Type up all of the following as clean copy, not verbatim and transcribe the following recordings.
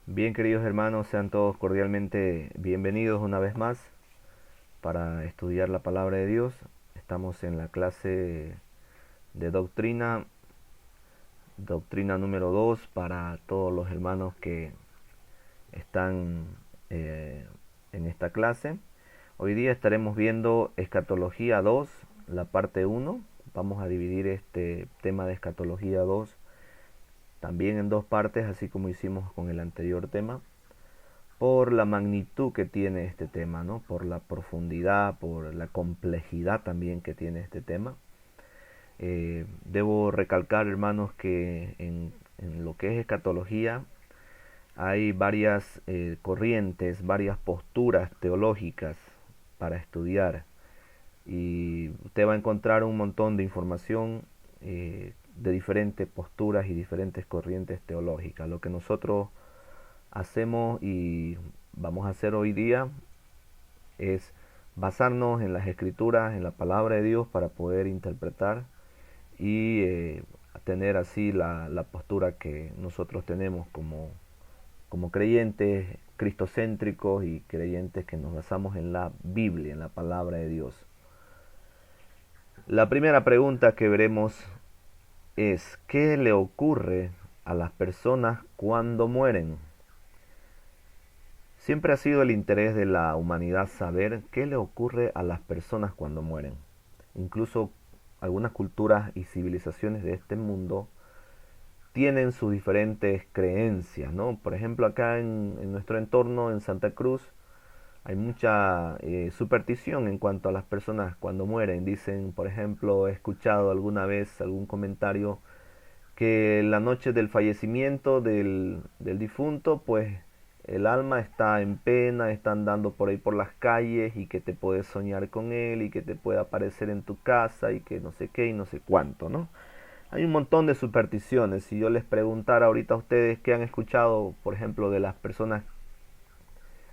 Bien, queridos hermanos, sean todos cordialmente bienvenidos una vez más para estudiar la palabra de Dios. Estamos en la clase de doctrina número 2 para todos los hermanos que están en esta clase. Hoy día estaremos viendo Escatología 2, la parte 1. Vamos a dividir este tema de Escatología 2 también en dos partes, así como hicimos con el anterior tema, por la magnitud que tiene este tema, ¿no? Por la profundidad, por la complejidad también que tiene este tema. Debo recalcar, hermanos, que en lo que es escatología hay varias corrientes, varias posturas teológicas para estudiar, y usted va a encontrar un montón de información de diferentes posturas y diferentes corrientes teológicas. Lo que nosotros hacemos y vamos a hacer hoy día es basarnos en las escrituras, en la palabra de Dios para poder interpretar y tener así la postura que nosotros tenemos como creyentes cristocéntricos y creyentes que nos basamos en la Biblia, en la palabra de Dios. La primera pregunta que veremos es: ¿qué le ocurre a las personas cuando mueren? Siempre ha sido el interés de la humanidad saber qué le ocurre a las personas cuando mueren. Incluso algunas culturas y civilizaciones de este mundo tienen sus diferentes creencias, ¿no? Por ejemplo, acá en nuestro entorno, en Santa Cruz, hay mucha superstición en cuanto a las personas cuando mueren. Dicen, por ejemplo, he escuchado alguna vez algún comentario que la noche del fallecimiento del difunto, pues el alma está en pena, está andando por ahí por las calles y que te puedes soñar con él y que te puede aparecer en tu casa y que no sé qué y no sé cuánto, ¿no? Hay un montón de supersticiones. Si yo les preguntara ahorita a ustedes qué han escuchado, por ejemplo, de las personas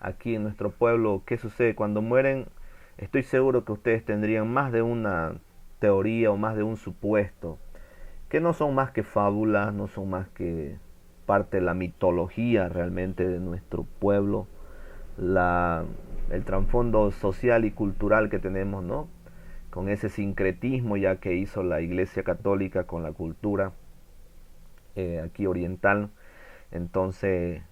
aquí en nuestro pueblo, qué sucede cuando mueren, estoy seguro que ustedes tendrían más de una teoría o más de un supuesto, que no son más que fábulas, no son más que parte de la mitología realmente de nuestro pueblo, la, el trasfondo social y cultural que tenemos, ¿no? Con ese sincretismo ya que hizo la Iglesia Católica con la cultura aquí oriental. Entonces,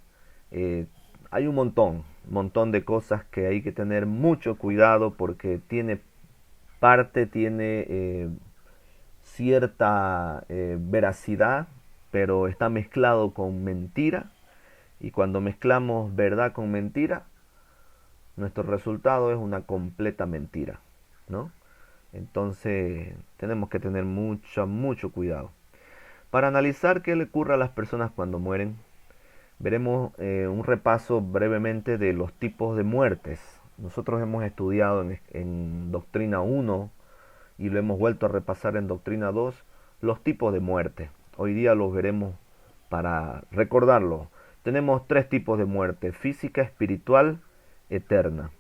eh, hay un montón de cosas que hay que tener mucho cuidado porque tiene cierta veracidad, pero está mezclado con mentira. Y cuando mezclamos verdad con mentira, nuestro resultado es una completa mentira, ¿no? Entonces tenemos que tener mucho cuidado. Para analizar qué le ocurre a las personas cuando mueren, veremos un repaso brevemente de los tipos de muertes. Nosotros hemos estudiado en Doctrina 1 y lo hemos vuelto a repasar en Doctrina 2, los tipos de muerte. Hoy día los veremos para recordarlo. Tenemos tres tipos de muerte: física, espiritual, eterna.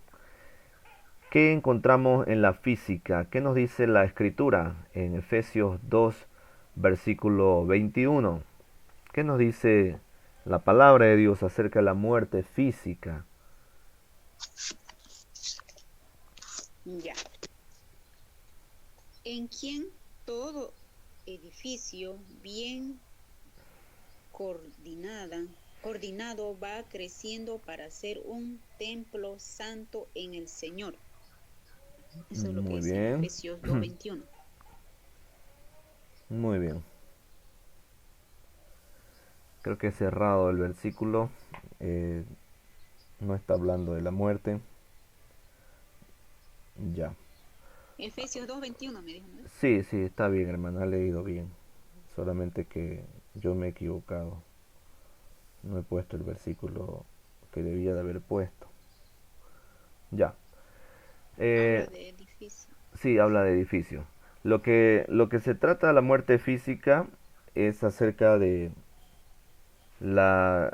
¿Qué encontramos en la física? ¿Qué nos dice la escritura en Efesios 2, versículo 21? ¿Qué nos dice la palabra de Dios acerca de la muerte física? Ya. En quien todo edificio bien coordinado va creciendo para ser un templo santo en el Señor. Eso es lo que Muy dice en bien, Efesios 2:21. muy bien. Creo que he cerrado el versículo. eh, no está hablando de la muerte. Ya. Efesios 2:21 me dijo, ¿no? Sí, sí, está bien, hermana, ha leído bien. Solamente que yo me he equivocado. No he puesto el versículo que debía de haber puesto. Ya. Habla Eh, de edificio. sí, habla de edificio. Lo que se trata de la muerte física es acerca de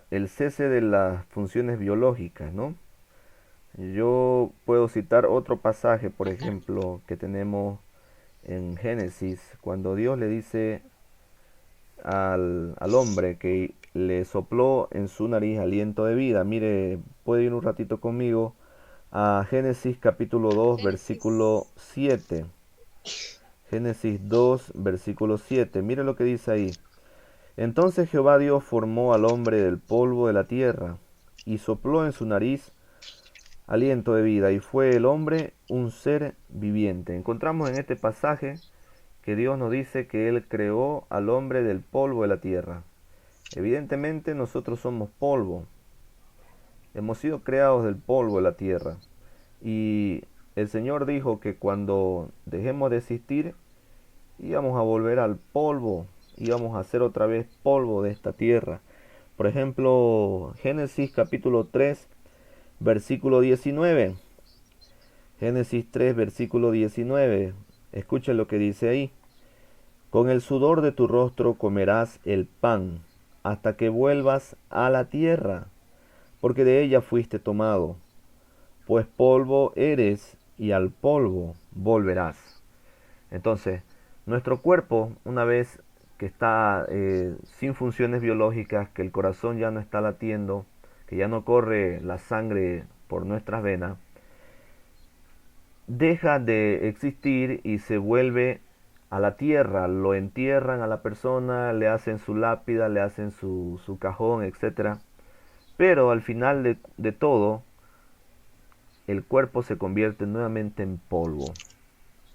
el cese de las funciones biológicas, ¿no? Yo puedo citar otro pasaje, por ejemplo, que tenemos en Génesis, cuando Dios le dice al hombre que le sopló en su nariz aliento de vida. Mire, puede ir un ratito conmigo a Génesis capítulo 2, versículo Génesis. 7. Génesis 2, versículo 7. Mire lo que dice ahí. Entonces Jehová Dios formó al hombre del polvo de la tierra y sopló en su nariz aliento de vida, y fue el hombre un ser viviente. Encontramos en este pasaje que Dios nos dice que Él creó al hombre del polvo de la tierra. Evidentemente nosotros somos polvo, hemos sido creados del polvo de la tierra. Y el Señor dijo que cuando dejemos de existir, íbamos a volver al polvo, íbamos a ser otra vez polvo de esta tierra. Por ejemplo, Génesis capítulo 3, versículo 19. Génesis 3, versículo 19. Escuchen lo que dice ahí. Con el sudor de tu rostro comerás el pan, hasta que vuelvas a la tierra, porque de ella fuiste tomado, pues polvo eres y al polvo volverás. Entonces, nuestro cuerpo, una vez que está sin funciones biológicas, que el corazón ya no está latiendo, que ya no corre la sangre por nuestras venas, deja de existir y se vuelve a la tierra. Lo entierran a la persona, le hacen su lápida, le hacen su cajón, etcétera. Pero al final de todo, el cuerpo se convierte nuevamente en polvo,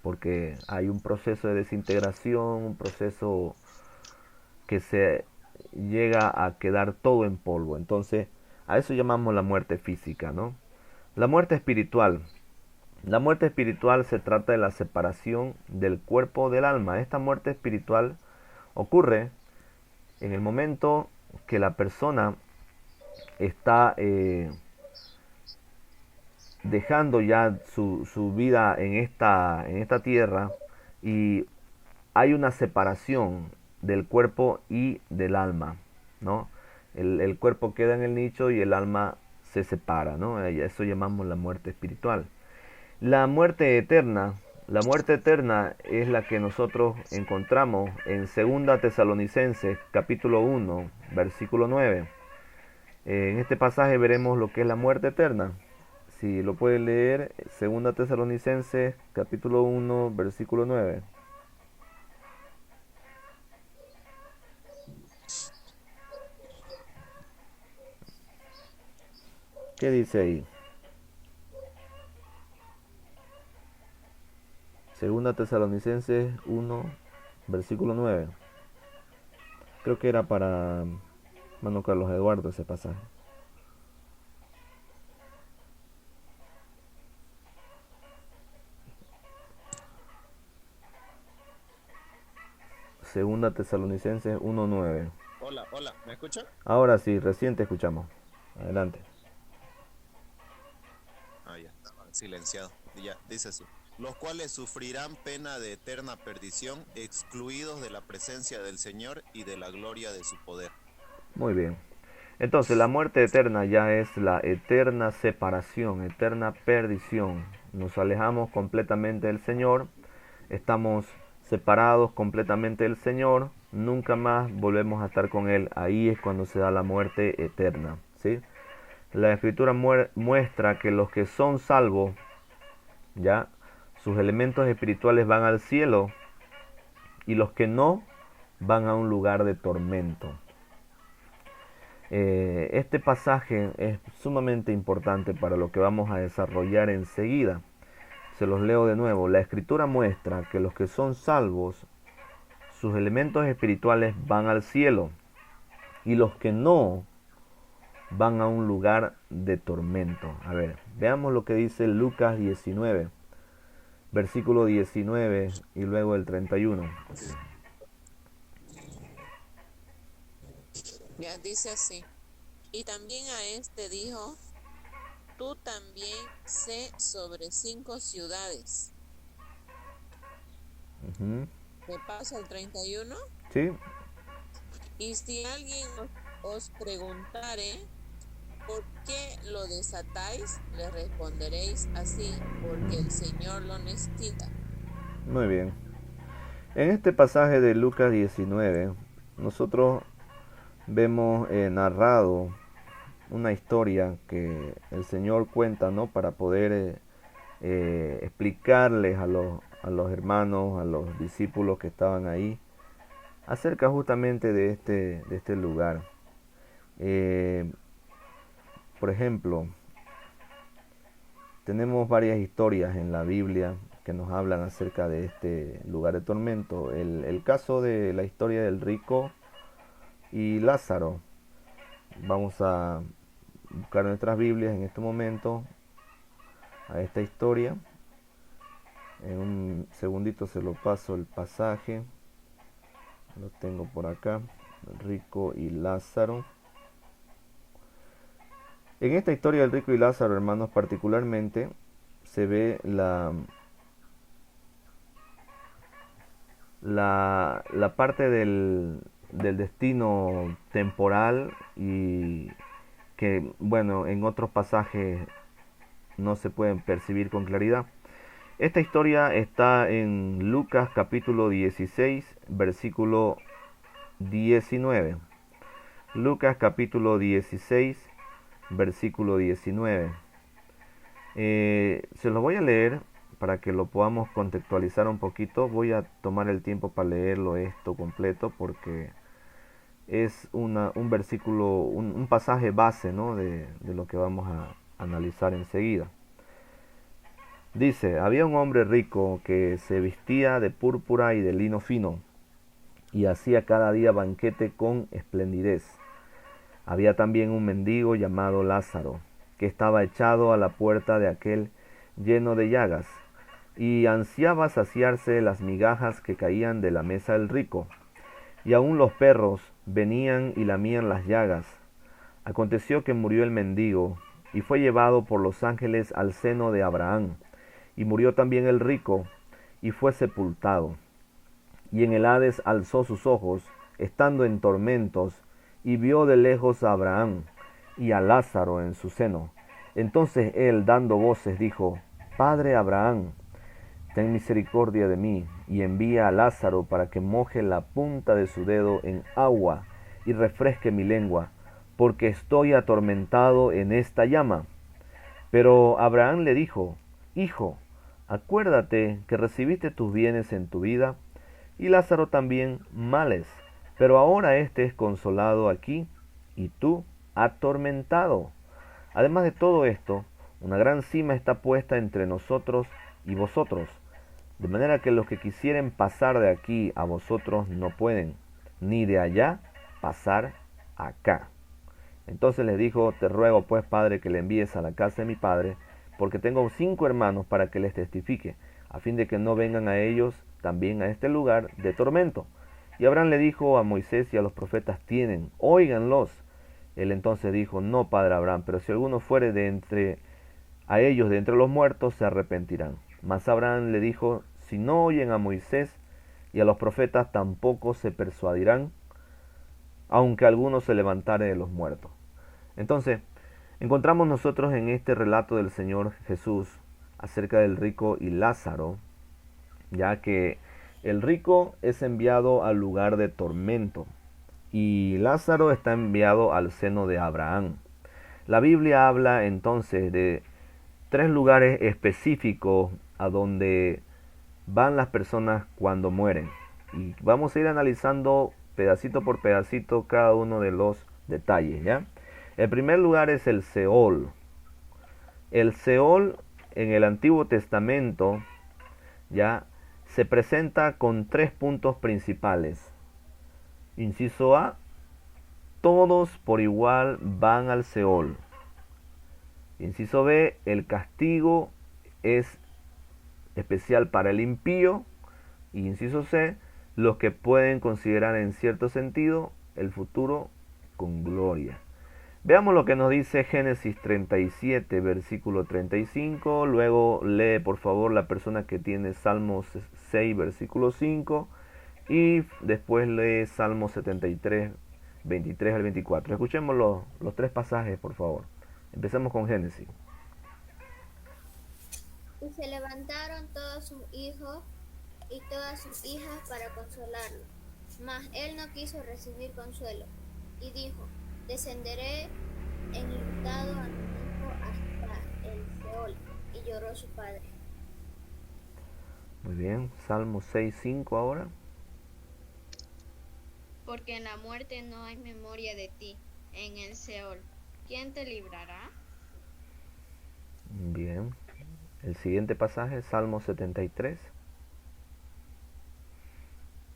porque hay un proceso de desintegración, un proceso que se llega a quedar todo en polvo. Entonces, a eso llamamos la muerte física, ¿no? La muerte espiritual. La muerte espiritual se trata de la separación del cuerpo del alma. Esta muerte espiritual ocurre en el momento que la persona está dejando ya su vida en esta tierra, y hay una separación del cuerpo y del alma, ¿no? El cuerpo queda en el nicho y el alma se separa, ¿no? Eso llamamos la muerte espiritual. La muerte eterna es la que nosotros encontramos en Segunda Tesalonicenses capítulo 1, versículo 9. En este pasaje veremos lo que es la muerte eterna. Si lo pueden leer, Segunda Tesalonicenses capítulo 1, versículo 9. ¿Qué dice ahí? Segunda Tesalonicenses 1, versículo 9. Creo que era para Mano Carlos Eduardo ese pasaje. Segunda Tesalonicenses 1:9. Hola, hola, ¿me escucha? Ahora sí, recién te escuchamos. Adelante. Ah, ya, estaba silenciado. Ya, dice así. Los cuales sufrirán pena de eterna perdición, excluidos de la presencia del Señor y de la gloria de su poder. Muy bien. Entonces, la muerte eterna ya es la eterna separación, eterna perdición. Nos alejamos completamente del Señor, estamos separados completamente del Señor, nunca más volvemos a estar con Él. Ahí es cuando se da la muerte eterna, ¿sí? La Escritura muestra que los que son salvos, ya, sus elementos espirituales van al cielo, y los que no van a un lugar de tormento. Este pasaje es sumamente importante para lo que vamos a desarrollar enseguida. Se los leo de nuevo. La Escritura muestra que los que son salvos, sus elementos espirituales van al cielo, y los que no van a un lugar de tormento. A ver, veamos lo que dice Lucas 19, versículo 19 y luego el 31. Ya dice así. Y también a este dijo, tú también sé sobre 5 ciudades. ¿Me pasa el 31? ¿Sí? Y si alguien os preguntare, ¿por qué lo desatáis? Le responderéis así, porque el Señor lo necesita. Muy bien. En este pasaje de Lucas 19 nosotros vemos narrado una historia que el Señor cuenta, ¿no? Para poder explicarles a los hermanos, a los discípulos que estaban ahí, acerca justamente de este lugar. Eh, por ejemplo, tenemos varias historias en la Biblia que nos hablan acerca de este lugar de tormento. El caso de la historia del rico y Lázaro. Vamos a buscar nuestras Biblias en este momento a esta historia. En un segundito se lo paso el pasaje. Lo tengo por acá. El rico y Lázaro. En esta historia del rico y Lázaro, hermanos, particularmente se ve la parte del destino temporal y que, bueno, en otros pasajes no se pueden percibir con claridad. Esta historia está en Lucas capítulo 16, versículo 19. Lucas capítulo 16, versículo 19. Se lo voy a leer para que lo podamos contextualizar un poquito. Voy a tomar el tiempo para leerlo esto completo porque es un versículo, un pasaje base, ¿no? de lo que vamos a analizar enseguida. Dice, había un hombre rico que se vestía de púrpura y de lino fino y hacía cada día banquete con esplendidez. Había también un mendigo llamado Lázaro, que estaba echado a la puerta de aquel lleno de llagas, y ansiaba saciarse las migajas que caían de la mesa del rico. Y aun los perros venían y lamían las llagas. Aconteció que murió el mendigo, y fue llevado por los ángeles al seno de Abraham. Y murió también el rico, y fue sepultado. Y en el Hades alzó sus ojos, estando en tormentos, y vio de lejos a Abraham y a Lázaro en su seno. Entonces él, dando voces, dijo, Padre Abraham, ten misericordia de mí, y envía a Lázaro para que moje la punta de su dedo en agua y refresque mi lengua, porque estoy atormentado en esta llama. Pero Abraham le dijo, Hijo, acuérdate que recibiste tus bienes en tu vida, y Lázaro también males, pero ahora éste es consolado aquí, y tú atormentado. Además de todo esto, una gran cima está puesta entre nosotros y vosotros, de manera que los que quisieren pasar de aquí a vosotros no pueden, ni de allá pasar acá. Entonces les dijo, te ruego pues, Padre, que le envíes a la casa de mi padre, porque tengo 5 hermanos para que les testifique, a fin de que no vengan a ellos también a este lugar de tormento. Y Abraham le dijo a Moisés y a los profetas tienen, óiganlos. Él entonces dijo, no, padre Abraham, pero si alguno fuere de entre a ellos de entre los muertos, se arrepentirán. Mas Abraham le dijo, si no oyen a Moisés y a los profetas, tampoco se persuadirán, aunque alguno se levantare de los muertos. Entonces, encontramos nosotros en este relato del Señor Jesús acerca del rico y Lázaro, ya que el rico es enviado al lugar de tormento y Lázaro está enviado al seno de Abraham. La Biblia habla entonces de 3 lugares específicos a donde van las personas cuando mueren. Y vamos a ir analizando pedacito por pedacito cada uno de los detalles, ¿ya? El primer lugar es el Seol. El Seol en el Antiguo Testamento, ¿ya?, se presenta con 3 puntos principales. Inciso A, todos por igual van al Seol. Inciso B, el castigo es especial para el impío. Y inciso C, los que pueden considerar en cierto sentido el futuro con gloria. Veamos lo que nos dice Génesis 37, versículo 35. Luego lee por favor la persona que tiene Salmos 6, versículo 5. Y después lee Salmos 73, 23 al 24. Escuchemos los 3 pasajes, por favor. Empecemos con Génesis. Y se levantaron todos sus hijos y todas sus hijas para consolarlo, Mas él no quiso recibir consuelo, y dijo: descenderé enlutado a mi hijo hasta el Seol. Y lloró su padre. Muy bien, Salmo 6:5 ahora. Porque en la muerte no hay memoria de ti, en el Seol, ¿quién te librará? Bien, el siguiente pasaje, Salmo 73.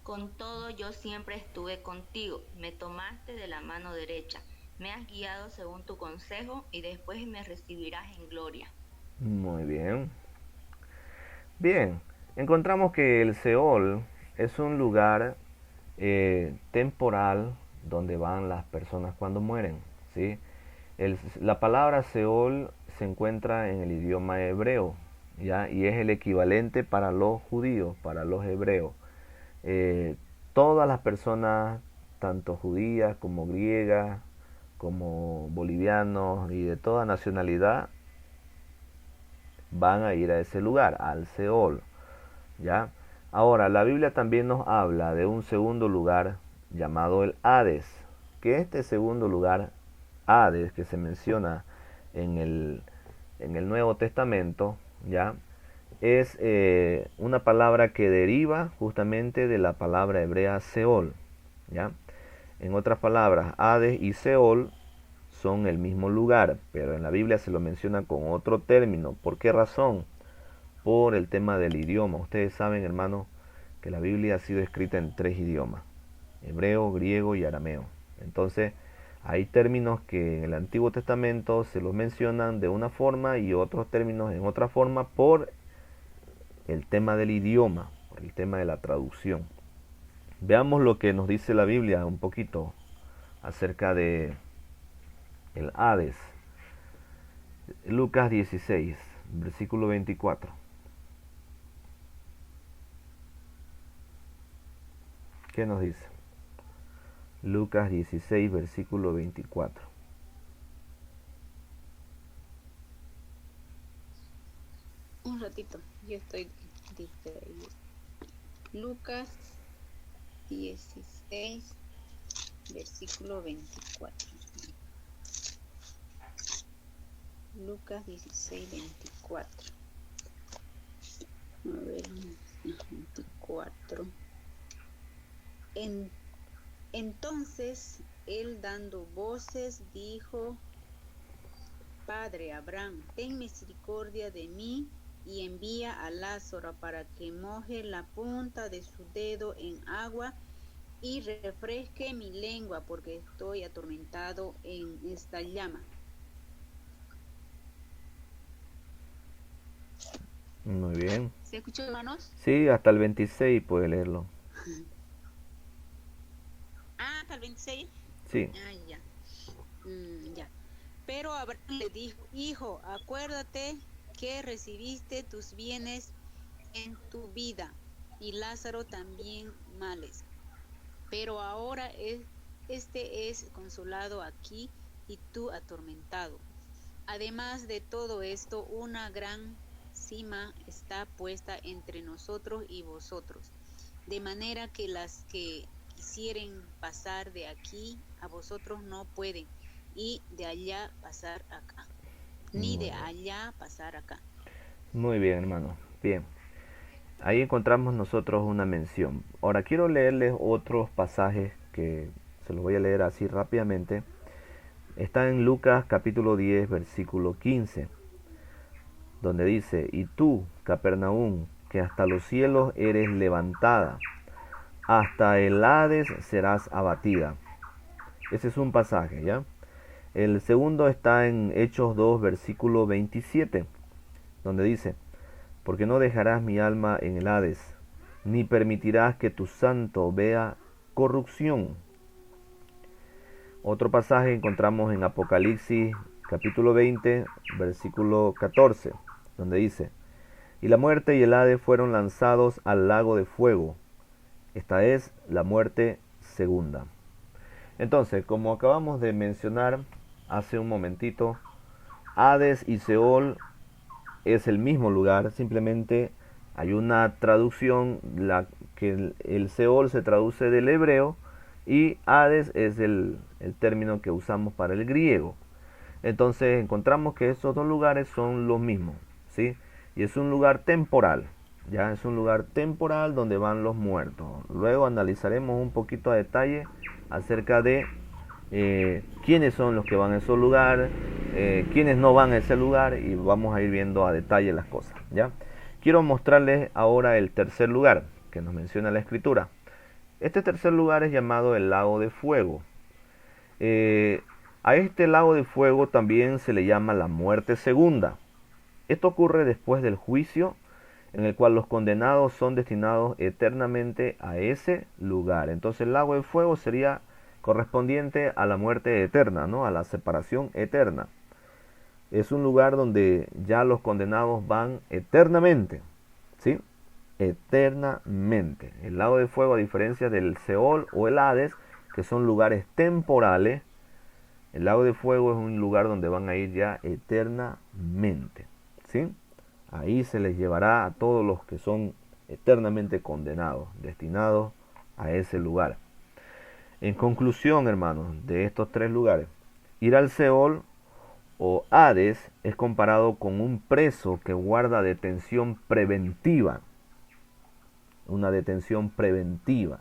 Con todo yo siempre estuve contigo, me tomaste de la mano derecha, me has guiado según tu consejo y después me recibirás en gloria. Muy bien. Bien, encontramos que el Seol es un lugar temporal donde van las personas cuando mueren, ¿sí? La palabra Seol se encuentra en el idioma hebreo, ¿ya? Y es el equivalente para los judíos, para los hebreos. Todas las personas, tanto judías como griegas, como bolivianos y de toda nacionalidad, van a ir a ese lugar, al Seol, ¿ya? Ahora, la Biblia también nos habla de un segundo lugar llamado el Hades, que este segundo lugar, Hades, que se menciona en el Nuevo Testamento, ¿ya? Es una palabra que deriva justamente de la palabra hebrea Seol, ¿ya? En otras palabras, Hades y Seol son el mismo lugar, pero en la Biblia se lo menciona con otro término. ¿Por qué razón? Por el tema del idioma. Ustedes saben, hermanos, que la Biblia ha sido escrita en 3 idiomas: hebreo, griego y arameo. Entonces, hay términos que en el Antiguo Testamento se los mencionan de una forma y otros términos en otra forma por el tema del idioma, por el tema de la traducción. Veamos lo que nos dice la Biblia un poquito acerca de el Hades. Lucas 16, versículo 24. ¿Qué nos dice? Lucas 16, versículo 24. Un ratito, yo estoy distraído. Lucas 16, versículo 24. Lucas 16, 24. A ver, 24. Entonces él, dando voces, dijo: Padre Abraham, ten misericordia de mí y envía a Lázaro para que moje la punta de su dedo en agua y refresque mi lengua, porque estoy atormentado en esta llama. Muy bien. ¿Se escuchó, hermanos? Sí, hasta el 26 puede leerlo. Hasta el 26. Sí. Ya. Ya. Pero Abraham le dijo: Hijo, acuérdate que recibiste tus bienes en tu vida, y Lázaro también males. Pero ahora este es consolado aquí y tú atormentado. Además de todo esto, una gran cima está puesta entre nosotros y vosotros, de manera que las que quisieren pasar de aquí a vosotros no pueden, y de allá pasar acá, ni de allá pasar acá. Muy bien, hermano. Bien. Ahí encontramos nosotros una mención. Ahora quiero leerles otros pasajes que se los voy a leer así rápidamente. Está en Lucas capítulo 10, versículo 15, donde dice: Y tú, Capernaum, que hasta los cielos eres levantada, hasta el Hades serás abatida. Ese es un pasaje, ¿ya? El segundo está en Hechos 2, versículo 27, donde dice: Porque no dejarás mi alma en el Hades, ni permitirás que tu santo vea corrupción. Otro pasaje encontramos en Apocalipsis capítulo 20, versículo 14, donde dice: Y la muerte y el Hades fueron lanzados al lago de fuego. Esta es la muerte segunda. Entonces, como acabamos de mencionar hace un momentito, Hades y Seol es el mismo lugar, simplemente Hay una traducción, que el Seol se traduce del hebreo y Hades es el término que usamos para el griego. Entonces encontramos que esos dos lugares son los mismos, ¿sí? Y es un lugar temporal, ya es un lugar temporal donde van los muertos. Luego analizaremos un poquito a detalle acerca de quiénes son los que van a esos lugares, quiénes no van a ese lugar, y vamos a ir viendo a detalle las cosas, ¿ya? Quiero mostrarles ahora el tercer lugar que nos menciona la escritura. Este tercer lugar es llamado el lago de fuego. A este lago de fuego también se le llama la muerte segunda. Esto ocurre después del juicio, en el cual los condenados son destinados eternamente a ese lugar. Entonces el lago de fuego sería correspondiente a la muerte eterna, ¿no? A la separación eterna. Es un lugar donde ya los condenados van eternamente, ¿sí? Eternamente. El lago de fuego, a diferencia del Seol o el Hades, que son lugares temporales, el lago de fuego es un lugar donde van a ir ya eternamente, ¿sí? Ahí se les llevará a todos los que son eternamente condenados, destinados a ese lugar. En conclusión, hermanos, de estos tres lugares, ir al Seol o Hades es comparado con un preso que guarda detención preventiva, una detención preventiva,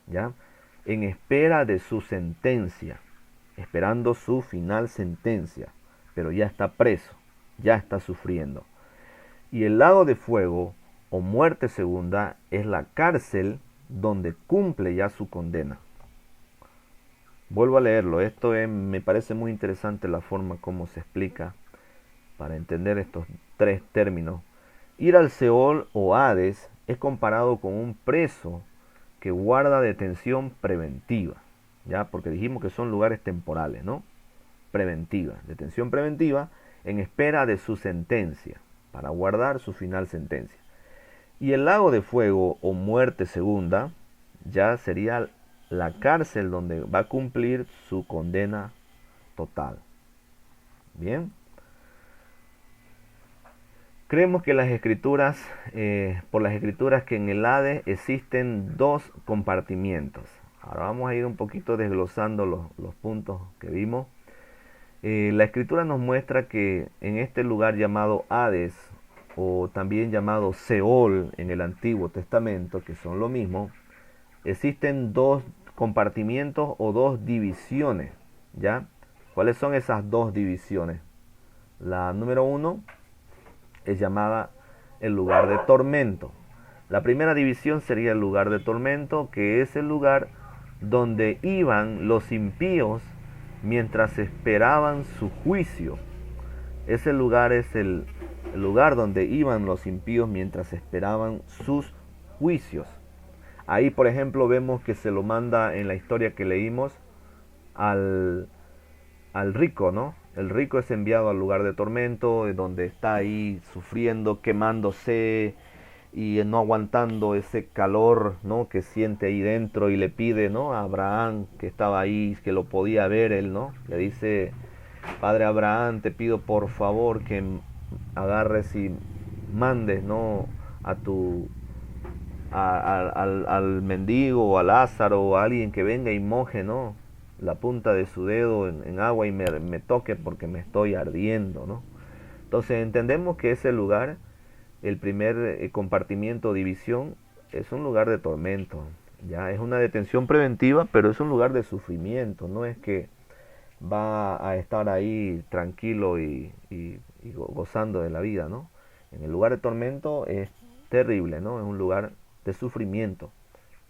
¿ya? En espera de su sentencia, esperando su final sentencia, pero ya está preso, ya está sufriendo. Y el lago de fuego o muerte segunda es la cárcel donde cumple ya su condena. Vuelvo a leerlo, me parece muy interesante la forma como se explica para entender estos tres términos. Ir al Seol o Hades es comparado con un preso que guarda detención preventiva, ¿ya? Porque dijimos que son lugares temporales, ¿no? Preventiva, detención preventiva en espera de su sentencia, para guardar su final sentencia. Y el lago de fuego o muerte segunda ya sería la cárcel donde va a cumplir su condena total. Bien. Creemos que las escrituras, por las escrituras, que en el Hades existen dos compartimientos. Ahora vamos a ir un poquito desglosando los puntos que vimos. La escritura nos muestra que en este lugar llamado Hades, o también llamado Seol en el Antiguo Testamento, que son lo mismo, existen dos compartimientos o dos divisiones, ¿ya? ¿Cuáles son esas dos divisiones? La número 1 es llamada el lugar de tormento. La primera división sería el lugar de tormento, que es el lugar donde iban los impíos mientras esperaban su juicio. Ese lugar es el lugar donde iban los impíos mientras esperaban sus juicios. Ahí, por ejemplo, vemos que se lo manda en la historia que leímos al rico, ¿no? El rico es enviado al lugar de tormento, donde está ahí sufriendo, quemándose y no aguantando ese calor, ¿no? Que siente ahí dentro, y le pide, ¿no? A Abraham, que estaba ahí, que lo podía ver él, ¿no? Le dice: Padre Abraham, te pido por favor que agarres y mandes, ¿no? Al mendigo o a Lázaro o a alguien que venga y moje, ¿no? La punta de su dedo en agua y me toque, porque me estoy ardiendo, ¿no? Entonces entendemos que ese lugar, el primer compartimiento o división, es un lugar de tormento, ya es una detención preventiva, pero es un lugar de sufrimiento. No es que va a estar ahí tranquilo y gozando de la vida, ¿no? En el lugar de tormento es terrible, ¿no? Es un lugar de sufrimiento,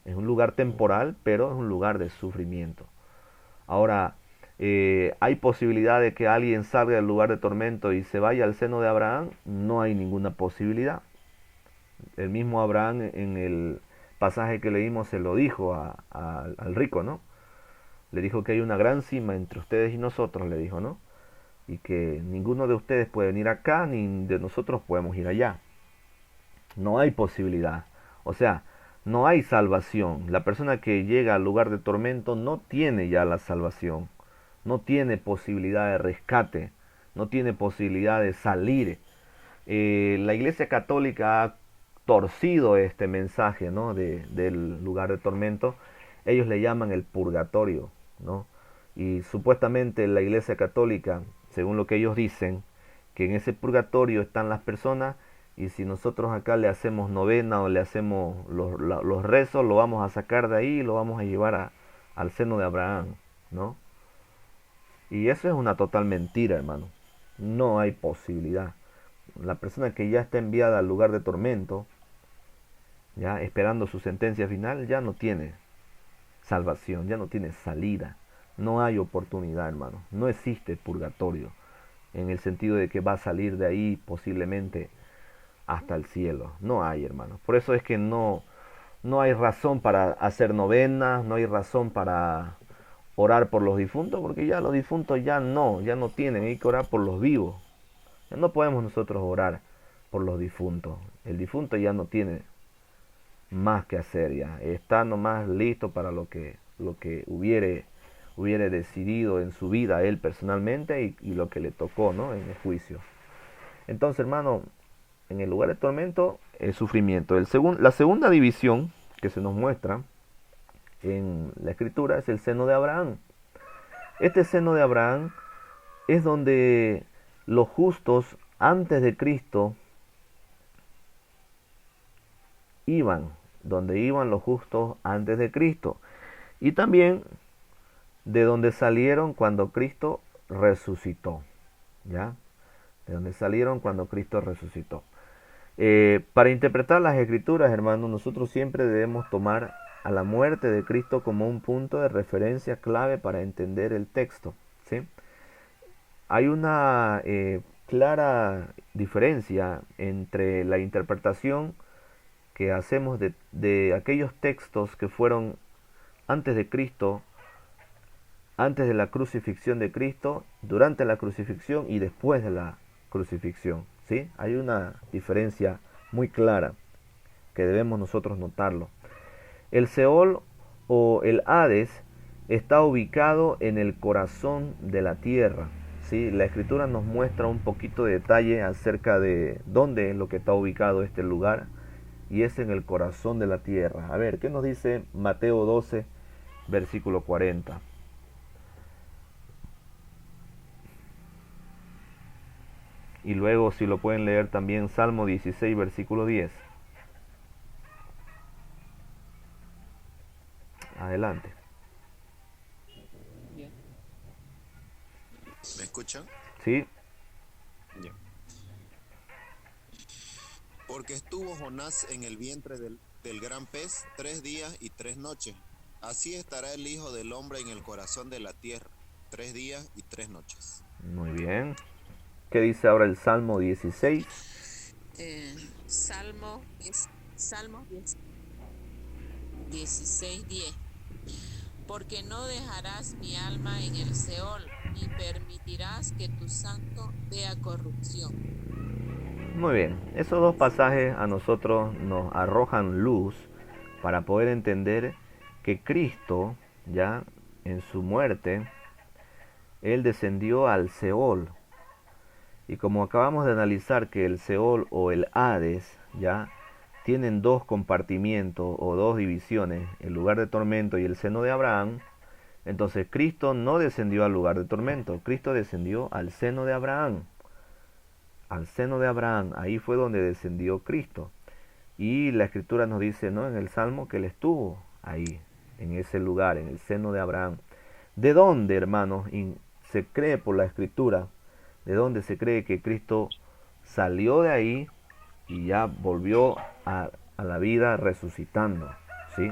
es un lugar temporal, pero es un lugar de sufrimiento. Ahora, ¿hay posibilidad de que alguien salga del lugar de tormento y se vaya al seno de Abraham? No hay ninguna posibilidad. El mismo Abraham, en el pasaje que leímos, se lo dijo al rico, ¿no? Le dijo que hay una gran cima entre ustedes y nosotros, le dijo, ¿no? Y que ninguno de ustedes puede venir acá, ni de nosotros podemos ir allá. No hay posibilidad. O sea, no hay salvación. La persona que llega al lugar de tormento no tiene ya la salvación. No tiene posibilidad de rescate. No tiene posibilidad de salir. La Iglesia Católica torcido este mensaje, ¿no? Del lugar de tormento. Ellos le llaman el purgatorio, ¿no? Y supuestamente la Iglesia Católica, según lo que ellos dicen, que en ese purgatorio están las personas, y si nosotros acá le hacemos novena o le hacemos los rezos, lo vamos a sacar de ahí y lo vamos a llevar al seno de Abraham, ¿no? Y eso es una total mentira, hermano. No hay posibilidad. La persona que ya está enviada al lugar de tormento, ya esperando su sentencia final, ya no tiene salvación, ya no tiene salida. No hay oportunidad, hermano. No existe purgatorio, en el sentido de que va a salir de ahí posiblemente hasta el cielo. No hay, hermano. Por eso es que no hay razón para hacer novenas, no hay razón para orar por los difuntos, porque ya los difuntos ya no tienen, hay que orar por los vivos. Ya no podemos nosotros orar por los difuntos. El difunto ya no tiene más que hacer, ya está nomás listo para lo que hubiere decidido en su vida él personalmente, y lo que le tocó, ¿no? En el juicio. Entonces, hermano, en el lugar de tormento, el sufrimiento. La segunda división que se nos muestra en la escritura es el seno de Abraham. Este seno de Abraham es donde los justos antes de Cristo donde iban los justos antes de Cristo, y también de donde salieron cuando Cristo resucitó, ¿ya? De donde salieron cuando Cristo resucitó. Para interpretar las escrituras, hermanos, nosotros siempre debemos tomar a la muerte de Cristo como un punto de referencia clave para entender el texto, ¿sí? Hay una clara diferencia entre la interpretación que hacemos de aquellos textos que fueron antes de Cristo, antes de la crucifixión de Cristo, durante la crucifixión y después de la crucifixión, ¿sí? Hay una diferencia muy clara que debemos nosotros notarlo. El Seol o el Hades está ubicado en el corazón de la tierra, ¿sí? La escritura nos muestra un poquito de detalle acerca de dónde es lo que está ubicado este lugar, y es en el corazón de la tierra. A ver, ¿qué nos dice Mateo 12, versículo 40? Y luego, si lo pueden leer también, Salmo 16, versículo 10. Adelante. ¿Me escuchan? Sí. Ya. Porque estuvo Jonás en el vientre del gran pez 3 días y 3 noches. Así estará el Hijo del Hombre en el corazón de la tierra 3 días y 3 noches. Muy bien. ¿Qué dice ahora el Salmo 16? Salmo 16, 10. Porque no dejarás mi alma en el Seol, ni permitirás que tu santo vea corrupción. Muy bien, esos dos pasajes a nosotros nos arrojan luz para poder entender que Cristo, ya en su muerte, Él descendió al Seol. Y como acabamos de analizar que el Seol o el Hades, ya tienen dos compartimientos o dos divisiones, el lugar de tormento y el seno de Abraham, entonces Cristo no descendió al lugar de tormento, Cristo descendió al seno de Abraham. Al seno de Abraham, ahí fue donde descendió Cristo. Y la escritura nos dice, ¿no?, en el Salmo, que Él estuvo ahí, en ese lugar, en el seno de Abraham. ¿De dónde, hermanos, se cree por la escritura? ¿De dónde se cree que Cristo salió de ahí y ya volvió a la vida resucitando? ¿Sí?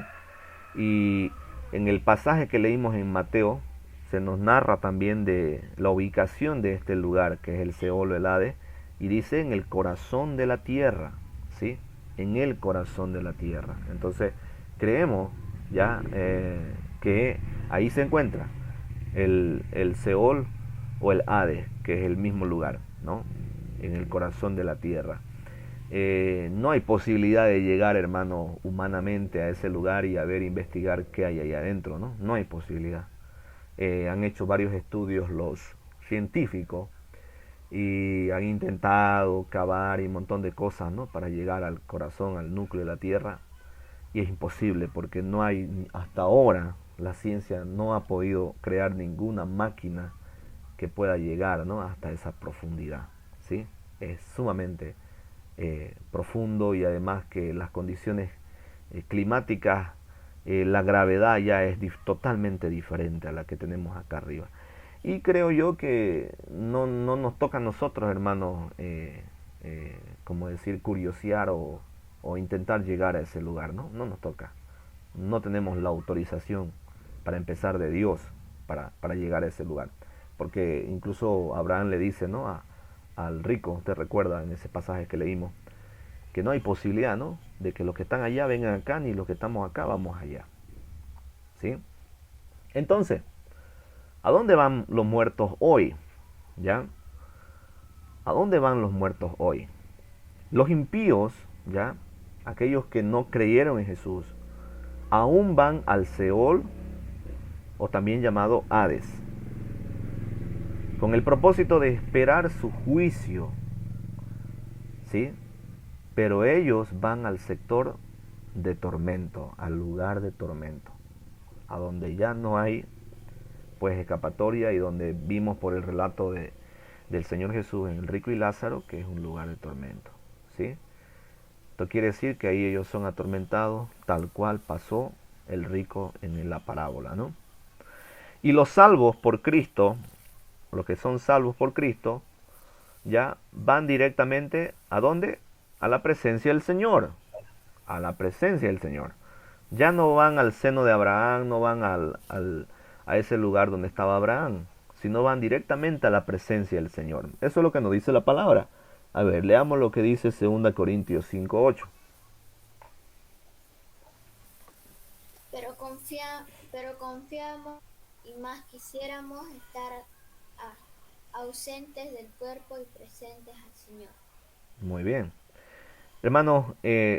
Y en el pasaje que leímos en Mateo, se nos narra también de la ubicación de este lugar, que es el Seol o el Hades, y dice en el corazón de la tierra, ¿sí? En el corazón de la tierra. Entonces, creemos ya que ahí se encuentra el Seol o el Hades, que es el mismo lugar, ¿no? En el corazón de la tierra. No hay posibilidad de llegar, hermano, humanamente a ese lugar y a ver, investigar qué hay ahí adentro, ¿no? No hay posibilidad. Han hecho varios estudios los científicos y han intentado cavar y un montón de cosas, ¿no? Para llegar al corazón, al núcleo de la Tierra, y es imposible porque no hay, hasta ahora la ciencia no ha podido crear ninguna máquina que pueda llegar, ¿no? Hasta esa profundidad, ¿sí? Es sumamente profundo, y además que las condiciones climáticas, la gravedad ya es totalmente diferente a la que tenemos acá arriba. Y creo yo que no nos toca a nosotros, hermanos, como decir, curiosear o intentar llegar a ese lugar, ¿no? No nos toca. No tenemos la autorización para empezar de Dios para llegar a ese lugar. Porque incluso Abraham le dice, ¿no? Al rico, usted recuerda en ese pasaje que leímos, que no hay posibilidad, ¿no? De que los que están allá vengan acá, ni los que estamos acá vamos allá. ¿Sí? Entonces, ¿a dónde van los muertos hoy? ¿Ya? ¿A dónde van los muertos hoy? Los impíos, ¿ya? Aquellos que no creyeron en Jesús, aún van al Seol, o también llamado Hades, con el propósito de esperar su juicio, ¿sí? Pero ellos van al sector de tormento, al lugar de tormento, a donde ya no hay pues escapatoria, y donde vimos por el relato del Señor Jesús en el rico y Lázaro, que es un lugar de tormento, ¿sí? Esto quiere decir que ahí ellos son atormentados, tal cual pasó el rico en la parábola, ¿no? Y los salvos por Cristo, los que son salvos por Cristo, ya van directamente ¿a dónde? A la presencia del Señor, a la presencia del Señor. Ya no van al seno de Abraham, no van a ese lugar donde estaba Abraham, sino van directamente a la presencia del Señor. Eso es lo que nos dice la palabra. A ver, leamos lo que dice 2 Corintios 5:8. Pero confiamos y más quisiéramos estar ausentes del cuerpo y presentes al Señor. Muy bien. Hermanos,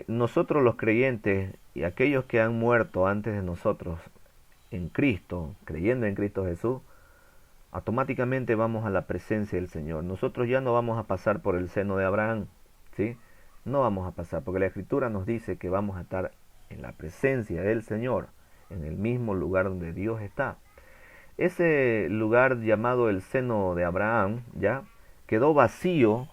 nosotros los creyentes y aquellos que han muerto antes de nosotros en Cristo, creyendo en Cristo Jesús, automáticamente vamos a la presencia del Señor. Nosotros ya no vamos a pasar por el seno de Abraham, ¿sí? No vamos a pasar, porque la Escritura nos dice que vamos a estar en la presencia del Señor, en el mismo lugar donde Dios está. Ese lugar llamado el seno de Abraham, ya, quedó vacío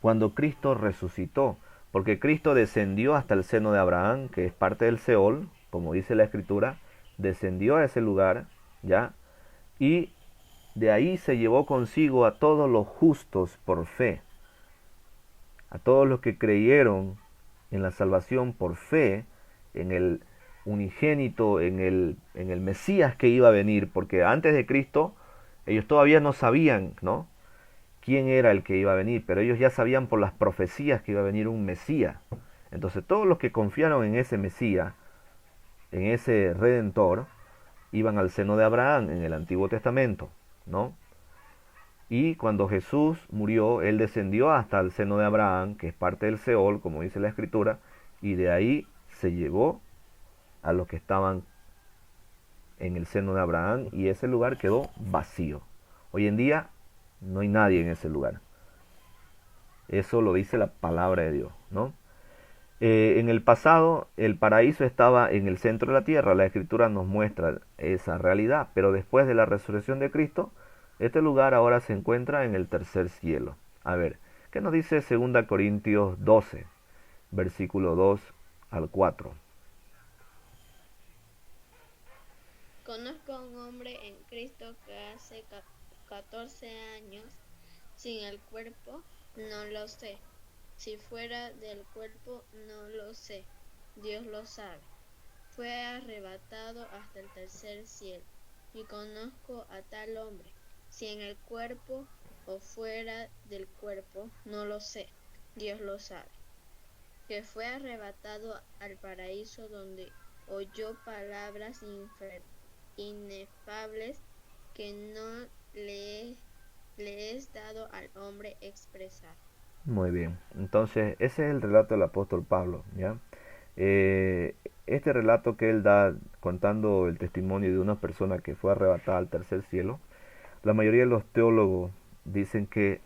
cuando Cristo resucitó, porque Cristo descendió hasta el seno de Abraham, que es parte del Seol, como dice la Escritura, descendió a ese lugar, ya, y de ahí se llevó consigo a todos los justos por fe, a todos los que creyeron en la salvación por fe, en el unigénito, en el Mesías que iba a venir, porque antes de Cristo ellos todavía no sabían, ¿no?, quién era el que iba a venir, pero ellos ya sabían por las profecías que iba a venir un Mesías. Entonces todos los que confiaron en ese Mesías, en ese Redentor, iban al seno de Abraham en el Antiguo Testamento, ¿no? Y cuando Jesús murió, Él descendió hasta el seno de Abraham, que es parte del Seol, como dice la Escritura, y de ahí se llevó a los que estaban en el seno de Abraham, y ese lugar quedó vacío. Hoy en día no hay nadie en ese lugar. Eso lo dice la palabra de Dios, ¿no? En el pasado, el paraíso estaba en el centro de la tierra. La Escritura nos muestra esa realidad. Pero después de la resurrección de Cristo, este lugar ahora se encuentra en el tercer cielo. A ver, ¿qué nos dice 2 Corintios 12, versículo 2 al 4? Conozco a un hombre en Cristo que hace 14 años sin el cuerpo, no lo sé. Si fuera del cuerpo, no lo sé. Dios lo sabe. Fue arrebatado hasta el tercer cielo. Y conozco a tal hombre. Si en el cuerpo o fuera del cuerpo, no lo sé. Dios lo sabe. Que fue arrebatado al paraíso, donde oyó palabras inefables que no le es dado al hombre expresar. Muy bien, entonces ese es el relato del apóstol Pablo, ¿ya? Este relato que él da contando el testimonio de una persona que fue arrebatada al tercer cielo, la mayoría de los teólogos dicen que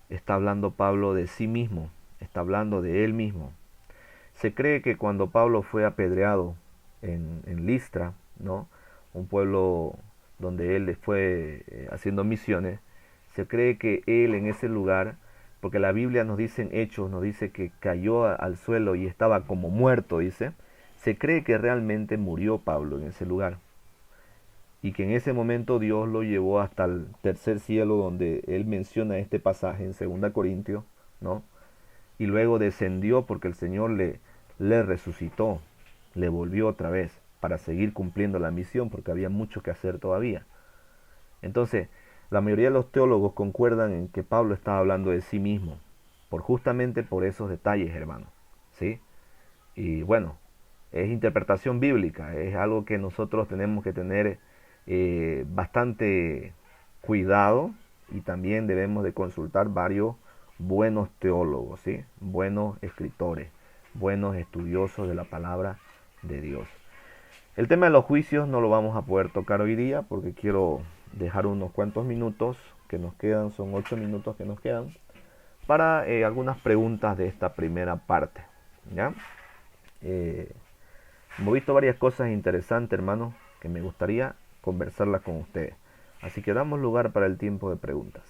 está hablando Pablo de sí mismo, está hablando de él mismo. Se cree que cuando Pablo fue apedreado en Listra, ¿no? Un pueblo donde él fue haciendo misiones, se cree que él en ese lugar, porque la Biblia nos dice en Hechos, nos dice que cayó al suelo y estaba como muerto, dice, se cree que realmente murió Pablo en ese lugar. Y que en ese momento Dios lo llevó hasta el tercer cielo, donde él menciona este pasaje en 2 Corintios, ¿no? Y luego descendió porque el Señor le resucitó, le volvió otra vez para seguir cumpliendo la misión, porque había mucho que hacer todavía. Entonces, la mayoría de los teólogos concuerdan en que Pablo estaba hablando de sí mismo, justamente por esos detalles, hermanos, ¿sí? Y bueno, es interpretación bíblica, es algo que nosotros tenemos que tener bastante cuidado, y también debemos de consultar varios buenos teólogos, ¿sí? Buenos escritores, buenos estudiosos de la palabra de Dios. El tema de los juicios no lo vamos a poder tocar hoy día porque quiero dejar unos cuantos minutos que nos quedan, son 8 minutos que nos quedan, para algunas preguntas de esta primera parte, ¿ya? Hemos visto varias cosas interesantes, hermanos, que me gustaría conversarlas con ustedes. Así que damos lugar para el tiempo de preguntas.